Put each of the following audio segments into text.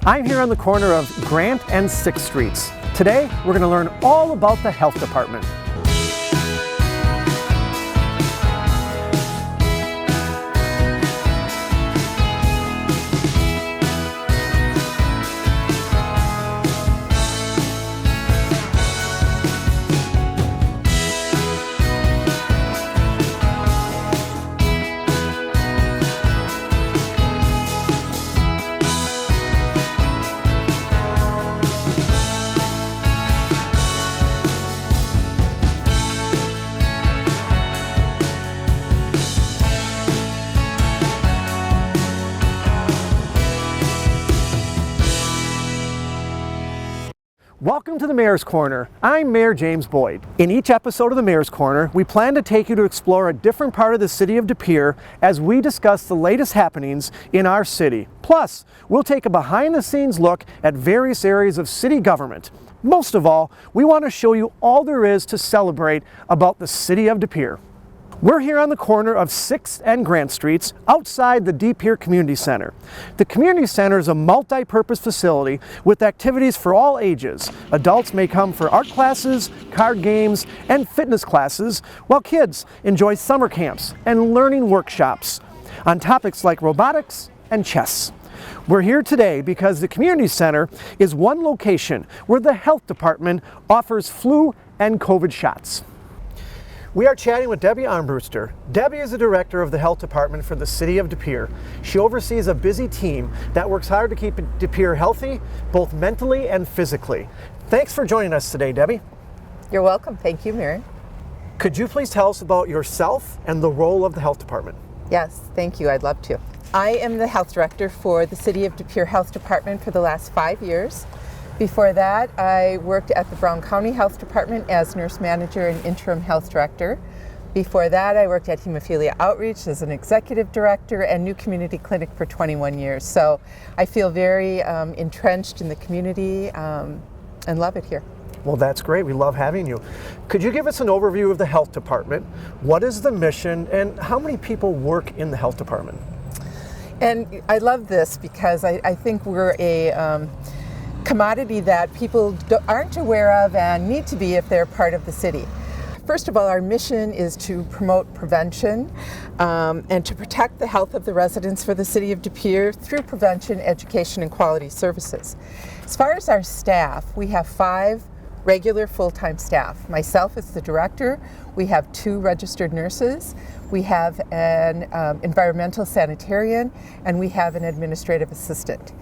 I'm here on the corner of Grant and 6th Streets. Today, we're going to learn all about the health department. Welcome to the Mayor's Corner. I'm Mayor James Boyd. In each episode of the Mayor's Corner, we plan to take you to explore a different part of the City of De Pere as we discuss the latest happenings in our city. Plus, we'll take a behind-the-scenes look at various areas of city government. Most of all, we want to show you all there is to celebrate about the City of De Pere. We're here on the corner of 6th and Grant Streets outside the De Pere Community Center. The Community Center is a multi-purpose facility with activities for all ages. Adults may come for art classes, card games, and fitness classes, while kids enjoy summer camps and learning workshops on topics like robotics and chess. We're here today because the Community Center is one location where the health department offers flu and COVID shots. We are chatting with Debbie Armbruster. Debbie is the director of the health department for the City of De Pere. She oversees a busy team that works hard to keep De Pere healthy, both mentally and physically. Thanks for joining us today, Debbie. You're welcome. Thank you, Mary. Could you please tell us about yourself and the role of the health department? Yes, thank you. I'd love to. I am the health director for the City of De Pere Health Department for the last 5 years. Before that, I worked at the Brown County Health Department as nurse manager and interim health director. Before that, I worked at Hemophilia Outreach as an executive director and New Community Clinic for 21 years. So I feel very entrenched in the community and love it here. Well, that's great. We love having you. Could you give us an overview of the health department? What is the mission and how many people work in the health department? And I love this because I think we're a commodity that people aren't aware of and need to be if they're part of the city. First of all, our mission is to promote prevention and to protect the health of the residents for the City of De Pere through prevention, education, and quality services. As far as our staff, we have 5 regular full-time staff. Myself as the director, we have 2 registered nurses, we have an environmental sanitarian, and we have an administrative assistant.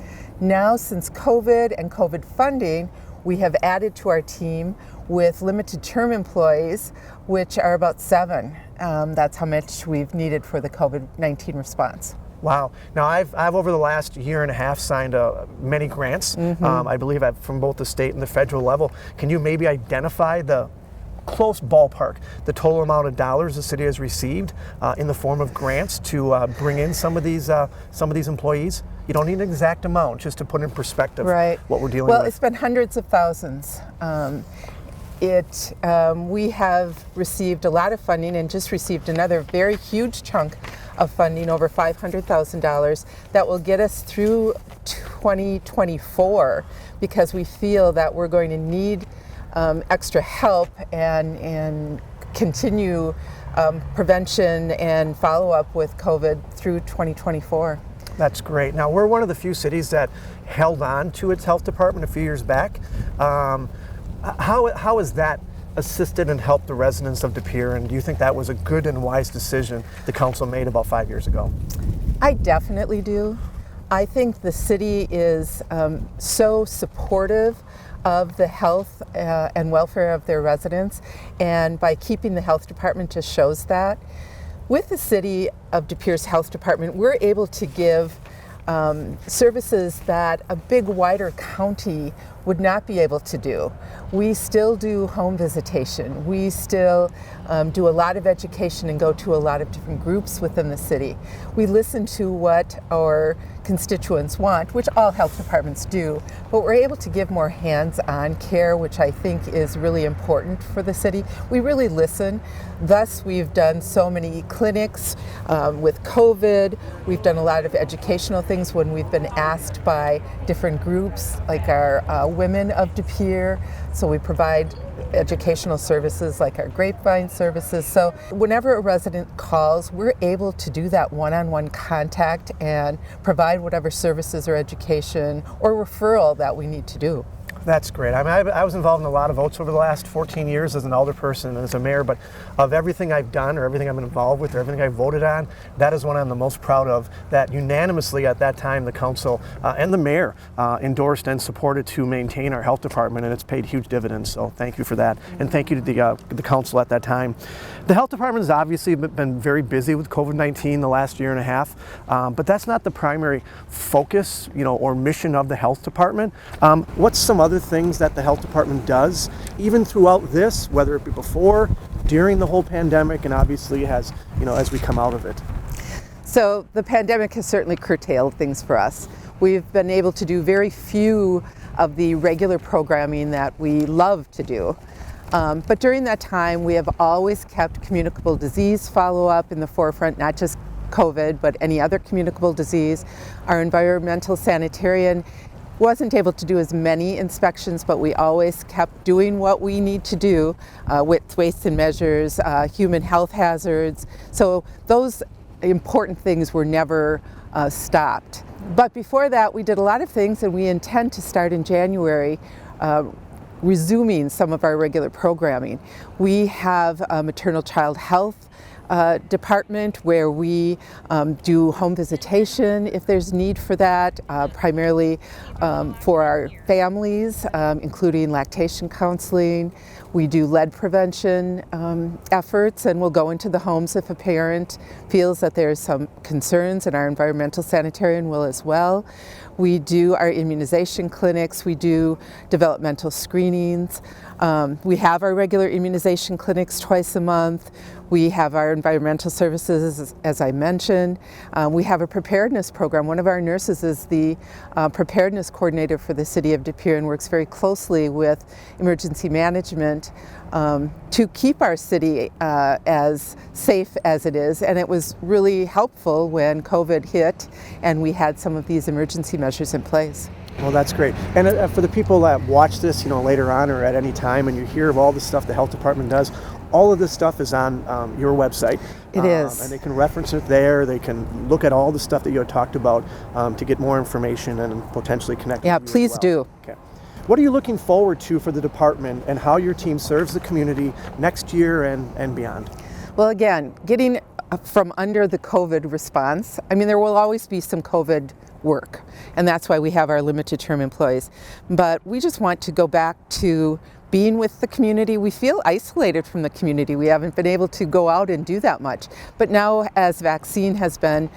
Now, since COVID and COVID funding, we have added to our team with limited term employees, which are about 7. That's how much we've needed for the COVID-19 response. Wow. Now, I've over the last year and a half signed many grants, I believe from both the state and the federal level. Can you maybe identify the close ballpark, the total amount of dollars the city has received in the form of grants to bring in some of these employees? You don't need an exact amount, just to put in perspective what we're dealing with. Well, it's been hundreds of thousands. We have received a lot of funding and just received another very huge chunk of funding, over $500,000, that will get us through 2024 because we feel that we're going to need extra help and continue prevention and follow-up with COVID through 2024. That's great. Now, we're one of the few cities that held on to its health department a few years back. How has that assisted and helped the residents of De Pere, and do you think that was a good and wise decision the council made about 5 years ago? I definitely do. I think the city is so supportive of the health and welfare of their residents, and by keeping the health department just shows that. With the City of De Pere's health department, we're able to give services that a big wider county would not be able to do. We still do home visitation. We still do a lot of education and go to a lot of different groups within the city. We listen to what our constituents want, which all health departments do, but we're able to give more hands-on care, which I think is really important for the city. We really listen. Thus, we've done so many clinics with COVID. We've done a lot of educational things when we've been asked by different groups, like our Women of De Pere. So we provide educational services like our grapevine services. So whenever a resident calls, we're able to do that one-on-one contact and provide whatever services or education or referral that we need to do. That's great. I mean, I was involved in a lot of votes over the last 14 years as an alderperson and as a mayor, but of everything I've done or everything I've been involved with or everything I've voted on, that is one I'm the most proud of, that unanimously at that time the council and the mayor endorsed and supported to maintain our health department, and it's paid huge dividends, so thank you for that. And thank you to the council at that time. The health department has obviously been very busy with COVID-19 the last year and a half, but that's not the primary focus, or mission of the health department. What's some other things that the health department does, even throughout this, whether it be before, during the whole pandemic, and obviously as we come out of it? So the pandemic has certainly curtailed things for us. We've been able to do very few of the regular programming that we love to do. But during that time, we have always kept communicable disease follow-up in the forefront, not just COVID, but any other communicable disease. Our environmental sanitarian wasn't able to do as many inspections, but we always kept doing what we need to do with weights and measures, human health hazards. So those important things were never stopped. But before that, we did a lot of things, and we intend to start in January resuming some of our regular programming. We have a maternal child health department where we do home visitation if there's need for that, primarily for our families, including lactation counseling. We do lead prevention efforts, and we'll go into the homes if a parent feels that there's some concerns, and our environmental sanitarian will as well. We do our immunization clinics, we do developmental screenings. We have our regular immunization clinics twice a month. We have our environmental services, as I mentioned. We have a preparedness program. One of our nurses is the preparedness coordinator for the City of De Pere and works very closely with emergency management to keep our city as safe as it is. And it was really helpful when COVID hit and we had some of these emergency measures in place. Well, that's great. And for the people that watch this, later on or at any time, and you hear of all the stuff the health department does, all of this stuff is on your website. It is. And they can reference it there. They can look at all the stuff that you had talked about to get more information and potentially connect with you as please well. do. Okay. What are you looking forward to for the department and how your team serves the community next year and beyond? Well, again, getting from under the COVID response, there will always be some COVID work, and that's why we have our limited term employees. But we just want to go back to being with the community. We feel isolated from the community. We haven't been able to go out and do that much. But now, as vaccine has been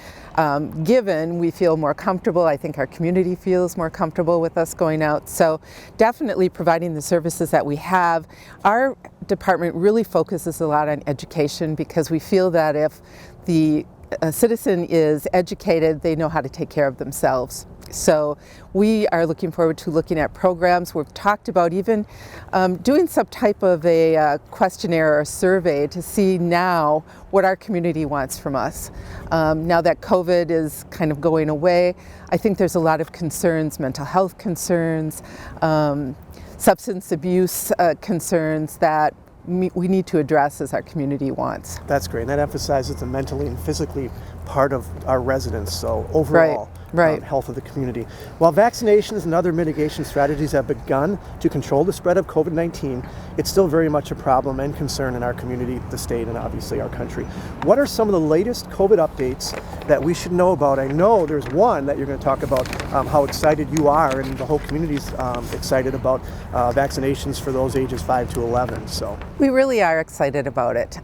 given, we feel more comfortable. I think our community feels more comfortable with us going out. So definitely providing the services that we have. Our department really focuses a lot on education because we feel that if the citizen is educated, they know how to take care of themselves. So we are looking forward to looking at programs. We've talked about even doing some type of a questionnaire or survey to see now what our community wants from us. Now that COVID is kind of going away, I think there's a lot of concerns, mental health concerns, substance abuse concerns that we need to address as our community wants. That's great. And that emphasizes the mentally and physically part of our residents, so overall health of the community. While vaccinations and other mitigation strategies have begun to control the spread of COVID-19, it's still very much a problem and concern in our community, the state, and obviously our country. What are some of the latest COVID updates that we should know about? I know there's one that you're going to talk about, how excited you are, and the whole community's excited about vaccinations for those ages 5 to 11. So we really are excited about it.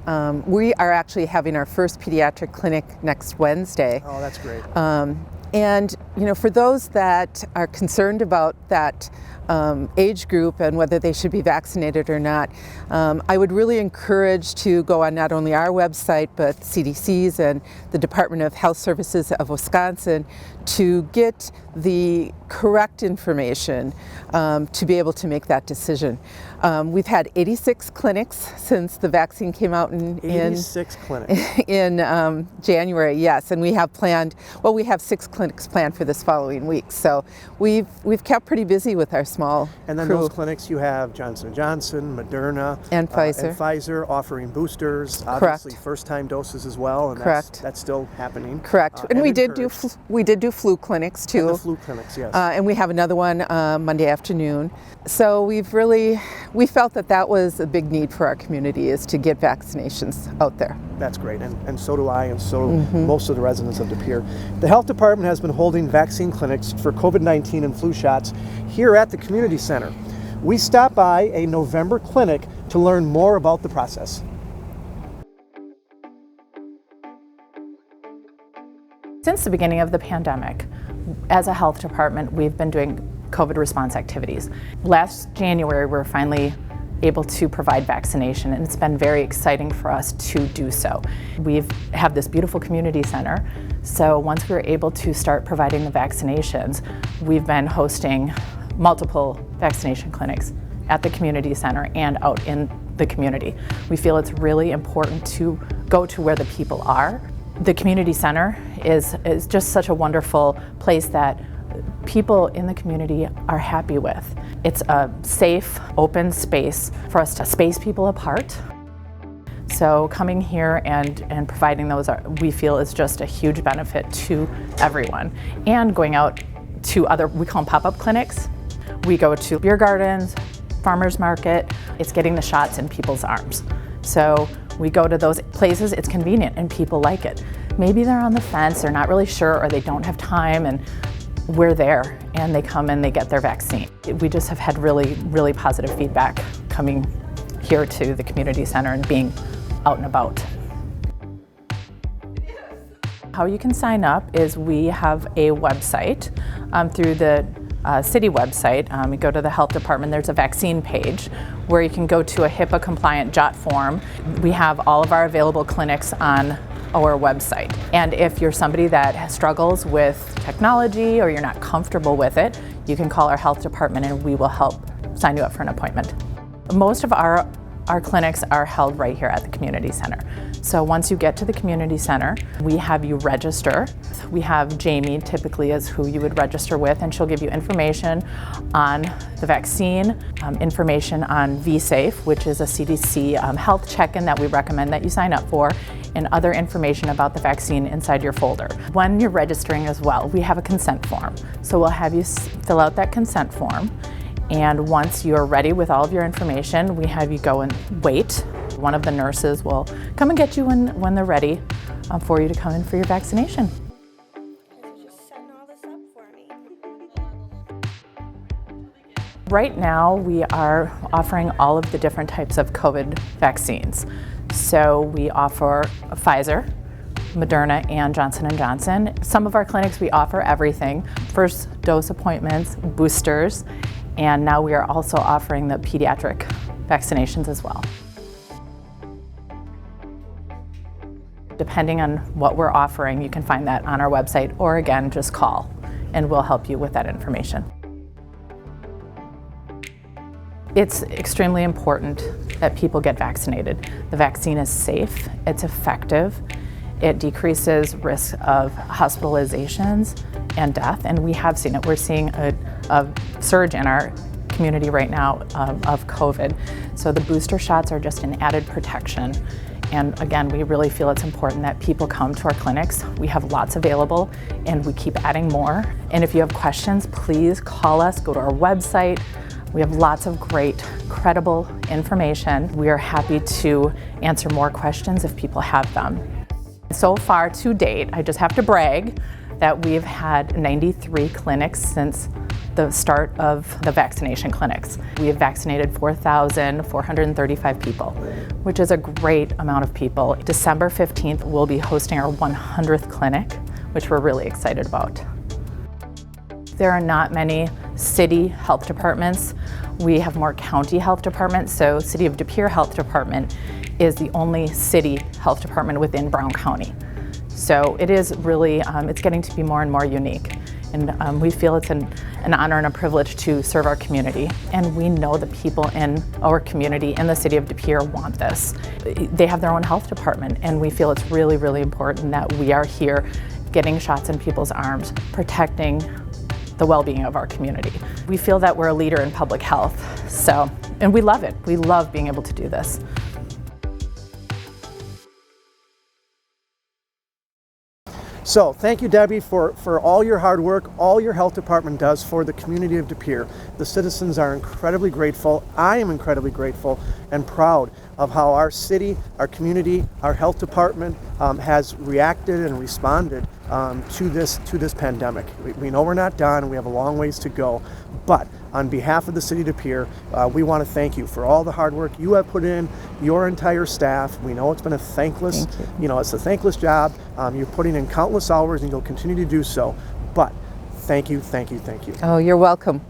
We are actually having our first pediatric clinic next Wednesday. Oh, that's great. And for those that are concerned about that age group and whether they should be vaccinated or not, I would really encourage to go on not only our website but CDC's and the Department of Health Services of Wisconsin to get the correct information to be able to make that decision. We've had 86 clinics since the vaccine came out in 86 clinics in January, yes, and we have 6 clinics planned for this following week. So we've kept pretty busy with our small And then crew. those clinics, you have Johnson & Johnson, Moderna, And Pfizer. and Pfizer offering boosters, obviously first-time doses as well, and Correct. that's still happening. Correct, and we did encouraged. do flu clinics too. And the flu clinics, yes. And we have another one Monday afternoon. So we felt that was a big need for our community, is to get vaccinations out there. That's great, and so do I, and so do most of the residents of De Pere. The health department has been holding vaccine clinics for COVID-19 and flu shots here at the community center. We stopped by a November clinic to learn more about the process. Since the beginning of the pandemic, as a health department, we've been doing COVID response activities. Last January, we were finally able to provide vaccination, and it's been very exciting for us to do so. We have this beautiful community center, so once we were able to start providing the vaccinations, we've been hosting multiple vaccination clinics at the community center and out in the community. We feel it's really important to go to where the people are. The community center is just such a wonderful place that people in the community are happy with. It's a safe, open space for us to space people apart. So coming here and providing those, we feel, is just a huge benefit to everyone. And going out to we call them pop-up clinics. We go to beer gardens, farmers market. It's getting the shots in people's arms. So we go to those places, it's convenient and people like it. Maybe they're on the fence, they're not really sure, or they don't have time, and we're there and they come and they get their vaccine. We just have had really, really positive feedback coming here to the community center and being out and about. How you can sign up is we have a website through the city website. You go to the health department, there's a vaccine page where you can go to a HIPAA compliant jot form. We have all of our available clinics on our website. And if you're somebody that struggles with technology or you're not comfortable with it, you can call our health department and we will help sign you up for an appointment. Most of our clinics are held right here at the community center. So once you get to the community center, we have you register. We have Jamie typically is who you would register with, and she'll give you information on the vaccine, information on VSafe, which is a CDC health check-in that we recommend that you sign up for, and other information about the vaccine inside your folder. When you're registering as well, we have a consent form. So we'll have you fill out that consent form. And once you're ready with all of your information, we have you go and wait. One of the nurses will come and get you when they're ready for you to come in for your vaccination. Just setting all this up for me. Right now, we are offering all of the different types of COVID vaccines. So we offer Pfizer, Moderna, and Johnson & Johnson. Some of our clinics, we offer everything. First dose appointments, boosters, and now we are also offering the pediatric vaccinations as well. Depending on what we're offering, you can find that on our website, or again, just call and we'll help you with that information. It's extremely important that people get vaccinated. The vaccine is safe, it's effective, it decreases risk of hospitalizations and death, and we have seen it. We're seeing a surge in our community right now of COVID. So the booster shots are just an added protection. And again, we really feel it's important that people come to our clinics. We have lots available and we keep adding more. And if you have questions, please call us, go to our website. We have lots of great, credible information. We are happy to answer more questions if people have them. So far to date, I just have to brag that we've had 93 clinics since the start of the vaccination clinics. We have vaccinated 4,435 people, which is a great amount of people. December 15th, we'll be hosting our 100th clinic, which we're really excited about. There are not many city health departments. We have more county health departments, so City of De Pere Health Department is the only city health department within Brown County. So it is really, it's getting to be more and more unique. And we feel it's an honor and a privilege to serve our community. And we know the people in our community in the City of De Pere want this. They have their own health department, and we feel it's really, really important that we are here getting shots in people's arms, protecting the well-being of our community. We feel that we're a leader in public health, and we love it. We love being able to do this. So thank you, Debbie, for all your hard work, all your health department does for the community of De Pere. The citizens are incredibly grateful. I am incredibly grateful and proud of how our city, our community, our health department has reacted and responded to this pandemic. We know we're not done. We have a long ways to go. But on behalf of the City of De Pere, we want to thank you for all the hard work you have put in, your entire staff. We know it's been a thankless, it's a thankless job. You're putting in countless hours and you'll continue to do so. But thank you, thank you, thank you. Oh, you're welcome.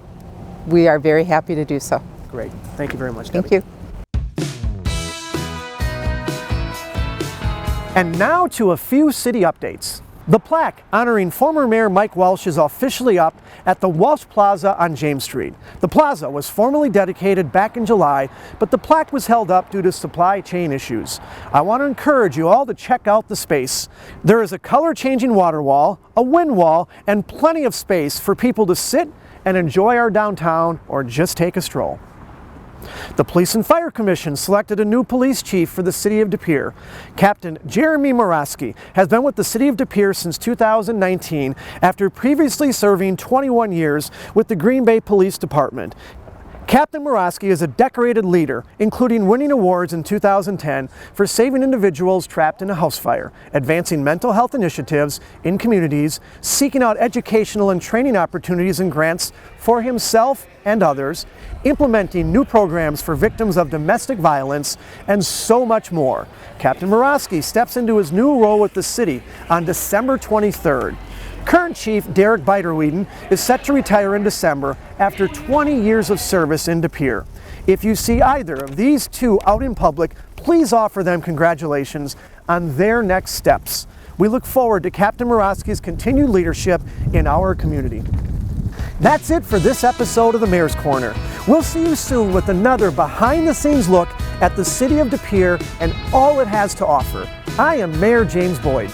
We are very happy to do so. Great. Thank you very much, Debbie. Thank you. And now to a few city updates. The plaque honoring former Mayor Mike Walsh is officially up at the Walsh Plaza on James Street. The plaza was formally dedicated back in July, but the plaque was held up due to supply chain issues. I want to encourage you all to check out the space. There is a color-changing water wall, a wind wall, and plenty of space for people to sit and enjoy our downtown or just take a stroll. The Police and Fire Commission selected a new police chief for the City of De Pere. Captain Jeremy Moraski has been with the City of De Pere since 2019 after previously serving 21 years with the Green Bay Police Department. Captain Moraski is a decorated leader, including winning awards in 2010 for saving individuals trapped in a house fire, advancing mental health initiatives in communities, seeking out educational and training opportunities and grants for himself and others, implementing new programs for victims of domestic violence, and so much more. Captain Moraski steps into his new role with the city on December 23rd. Current Chief Derek Beiderweden is set to retire in December after 20 years of service in De Pere. If you see either of these two out in public, please offer them congratulations on their next steps. We look forward to Captain Moraski's continued leadership in our community. That's it for this episode of the Mayor's Corner. We'll see you soon with another behind-the-scenes look at the City of De Pere and all it has to offer. I am Mayor James Boyd.